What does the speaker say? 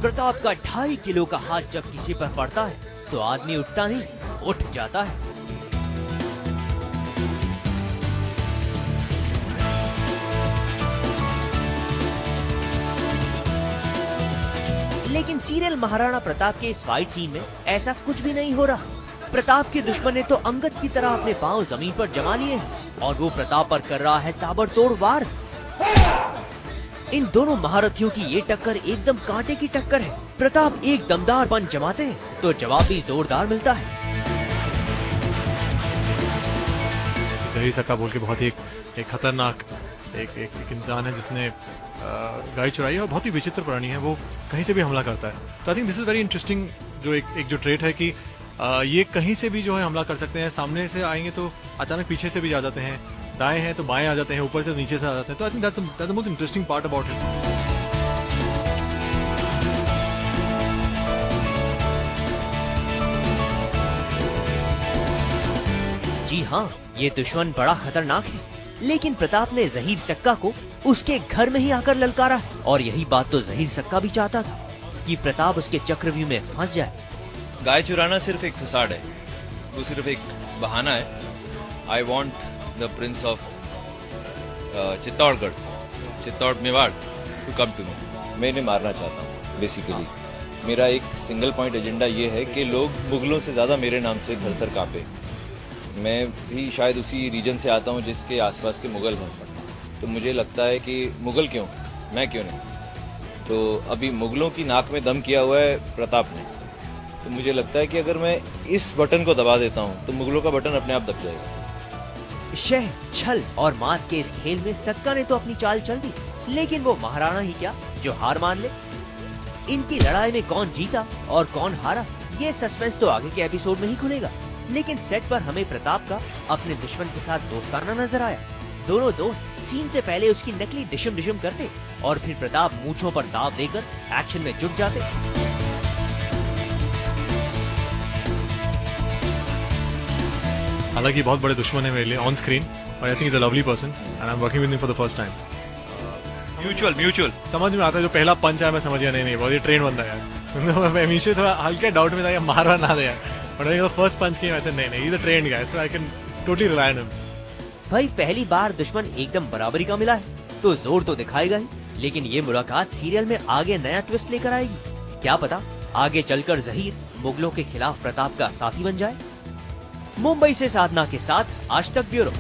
प्रताप का 2.5 किलो का हाथ जब किसी पर पड़ता है तो आदमी उठता नहीं, उठ जाता है। लेकिन सीरियल महाराणा प्रताप के इस फाइट सीन में ऐसा कुछ भी नहीं हो रहा। प्रताप के दुश्मन ने तो अंगद की तरह अपने पांव जमीन पर जमा लिए हैं और वो प्रताप पर कर रहा है ताबड़तोड़ वार। इन दोनों महारथियों की ये टक्कर एकदम कांटे की टक्कर है। प्रताप एक दमदार पंच जमाते हैं तो जवाब भी जोरदार मिलता है। जहीर सक्का बोल के बहुत ही एक खतरनाक एक इंसान है जिसने गाय चुराई है और बहुत ही विचित्र प्राणी है। वो कहीं से भी हमला करता है। तो I think this is very interesting जो एक जो ट्रेट है कि ये कहीं से भी जो है हमला कर सकते हैं। सामने से आएंगे तो अचानक पीछे से भी आ जाते हैं, दाएं हैं तो बाएं आ जाते हैं, ऊपर से नीचे से आ जाते हैं। तो I think that's the most interesting part about it. जी हाँ, ये दुश्मन बड़ा खतरनाक है, लेकिन प्रताप ने जहीर सक्का को उसके घर में ही आकर ललकारा है। और यही बात तो जहीर सक्का भी चाहता था कि प्रताप उसके चक्रव्यूह में फंस जाए। गाय चुराना सिर्फ एक फसाड है, वो सिर्फ एक बहाना है। I want the prince of Chittorgarh, Chittor Mewar to come to me. मैं इन्हें मारना चाहता हूँ। बेसिकली मेरा एक सिंगल पॉइंट एजेंडा ये है कि लोग मुगलों से ज्यादा मेरे नाम से थर-थर कांपे। मैं भी शायद उसी रीजन से आता हूँ जिसके आसपास के मुगल हैं, तो मुझे लगता है कि मुगल क्यों, मैं क्यों नहीं। तो अभी मुगलों की नाक में दम किया हुआ है प्रताप ने, तो मुझे लगता है कि अगर मैं इस बटन को दबा देता हूँ तो मुगलों का बटन अपने आप दब जाएगा। शह, छल और मार के इस खेल में सक्का ने तो अपनी चाल चल दी, लेकिन वो महाराणा ही क्या जो हार मान ले। इनकी लड़ाई में कौन जीता और कौन हारा, ये सस्पेंस तो आगे के एपिसोड में ही खुलेगा। लेकिन सेट पर हमें प्रताप का अपने दुश्मन के साथ दोस्ताना नजर आया। दोनों दोस्त सीन से पहले उसकी नकली डिशम डिशम करते और फिर प्रताप मूंछों पर दाव देकर एक्शन में जुट जाते। हालांकि बहुत बड़े दुश्मन है मेरे लिए ऑन स्क्रीन, और I think is a lovely person and I am working with him for the first time. Mutual समझ में आता है, जो पहला पंच आया मैं समझ गया नहीं बहुत ही ट्रेन बंदा यार। मैं हमेशा थोड़ा हल्के डाउट में था कि मारवा ना दे यार, बट फर्स्ट पंच की वैसे नहीं is a trend guy, so I can totally rely on him. भाई पहली बार दुश्मन एकदम बराबरी का मिला है तो जोर तो दिखाएगा ही, लेकिन ये मुलाकात सीरियल में आगे नया ट्विस्ट लेकर आएगी। क्या पता आगे चलकर जहीर मुगलों के खिलाफ प्रताप का साथी बन जाए। मुंबई से साधना के साथ आज तक ब्यूरो।